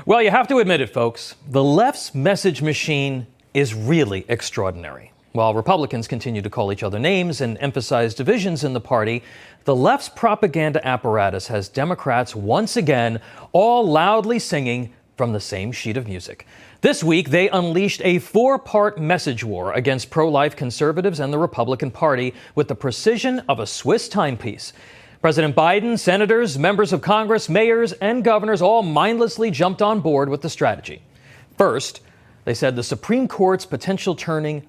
Well, you have to admit it, folks. The left's message machine is really extraordinary. While Republicans continue to call each other names and emphasize divisions in the party, the left's propaganda apparatus has Democrats once again all loudly singing from the same sheet of music. This week, they unleashed a four-part message war against pro-life conservatives and the Republican Party with the precision of a Swiss timepiece. President Biden, senators, members of Congress, mayors, and governors all mindlessly jumped on board with the strategy. First, they said the Supreme Court's potential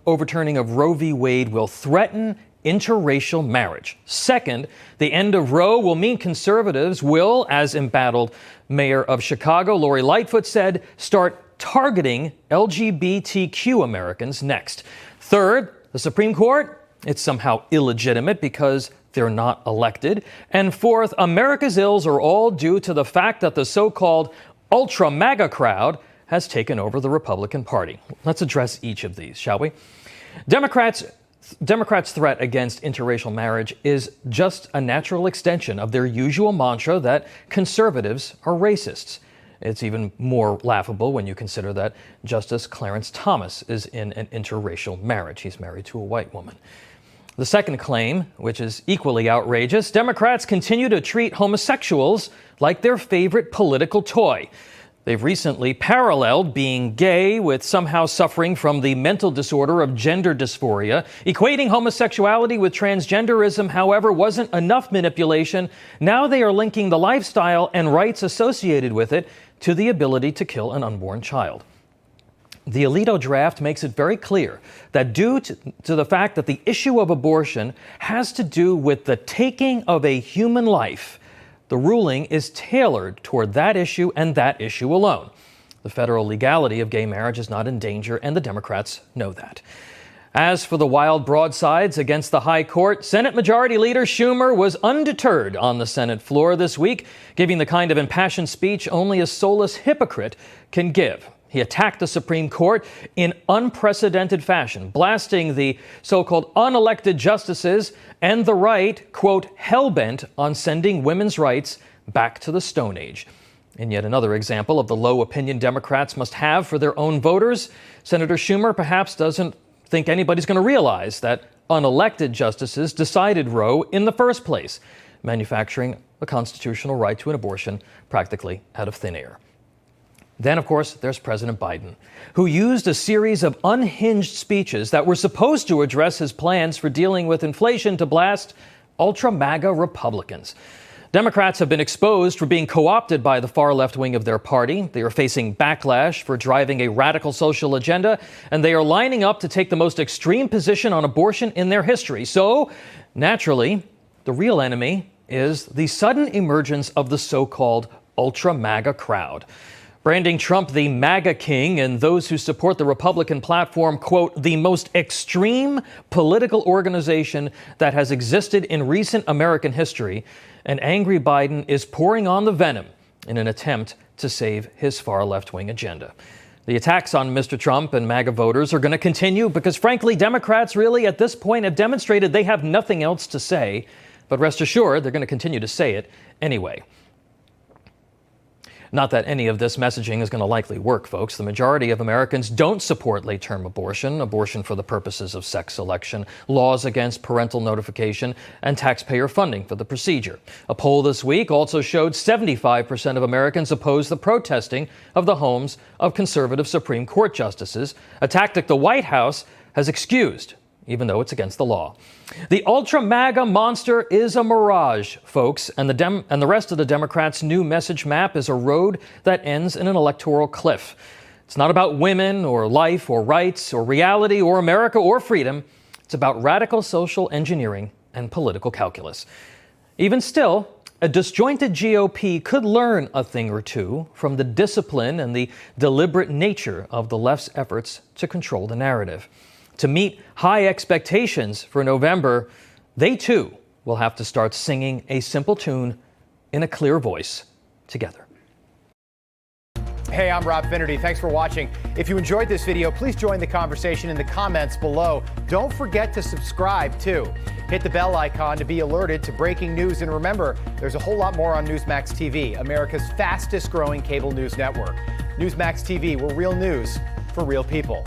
overturning of Roe v. Wade will threaten interracial marriage. Second, the end of Roe will mean conservatives will, as embattled Mayor of Chicago Lori Lightfoot said, start targeting LGBTQ Americans next. Third, the Supreme Court, it's somehow illegitimate because they're not elected. And fourth, America's ills are all due to the fact that the so-called ultra-MAGA crowd has taken over the Republican Party. Let's address each of these, shall we? Democrats' threat against interracial marriage is just a natural extension of their usual mantra that conservatives are racists. It's even more laughable when you consider that Justice Clarence Thomas is in an interracial marriage. He's married to a white woman. The second claim, which is equally outrageous, Democrats continue to treat homosexuals like their favorite political toy. They've recently paralleled being gay with somehow suffering from the mental disorder of gender dysphoria. Equating homosexuality with transgenderism, however, wasn't enough manipulation. Now they are linking the lifestyle and rights associated with it to the ability to kill an unborn child. The Alito draft makes it very clear that due to the fact that the issue of abortion has to do with the taking of a human life, the ruling is tailored toward that issue and that issue alone. The federal legality of gay marriage is not in danger, and the Democrats know that. As for the wild broadsides against the high court, Senate Majority Leader Schumer was undeterred on the Senate floor this week, giving the kind of impassioned speech only a soulless hypocrite can give. He attacked the Supreme Court in unprecedented fashion, blasting the so-called unelected justices and the right, quote, hell-bent on sending women's rights back to the Stone Age. In yet another example of the low opinion Democrats must have for their own voters, Senator Schumer perhaps doesn't think anybody's going to realize that unelected justices decided Roe in the first place, manufacturing a constitutional right to an abortion practically out of thin air. Then, of course, there's President Biden, who used a series of unhinged speeches that were supposed to address his plans for dealing with inflation to blast ultra-MAGA Republicans. Democrats have been exposed for being co-opted by the far left wing of their party. They are facing backlash for driving a radical social agenda, and they are lining up to take the most extreme position on abortion in their history. So, naturally, the real enemy is the sudden emergence of the so-called ultra-MAGA crowd. Branding Trump the MAGA king and those who support the Republican platform, quote, the most extreme political organization that has existed in recent American history, an angry Biden is pouring on the venom in an attempt to save his far left-wing agenda. The attacks on Mr. Trump and MAGA voters are going to continue because, frankly, Democrats really at this point have demonstrated they have nothing else to say. But rest assured, they're going to continue to say it anyway. Not that any of this messaging is going to likely work, folks. The majority of Americans don't support late-term abortion, abortion for the purposes of sex selection, laws against parental notification, and taxpayer funding for the procedure. A poll this week also showed 75% of Americans oppose the protesting of the homes of conservative Supreme Court justices, a tactic the White House has excused, even though it's against the law. The ultra-MAGA monster is a mirage, folks, and the rest of the Democrats' new message map is a road that ends in an electoral cliff. It's not about women or life or rights or reality or America or freedom. It's about radical social engineering and political calculus. Even still, a disjointed GOP could learn a thing or two from the discipline and the deliberate nature of the left's efforts to control the narrative. To meet high expectations for November, they too will have to start singing a simple tune in a clear voice together. Hey, I'm Rob Finnerty. Thanks for watching. If you enjoyed this video, please join the conversation in the comments below. Don't forget to subscribe too. Hit the bell icon to be alerted to breaking news. And remember, there's a whole lot more on Newsmax TV, America's fastest growing cable news network. Newsmax TV, we're real news for real people.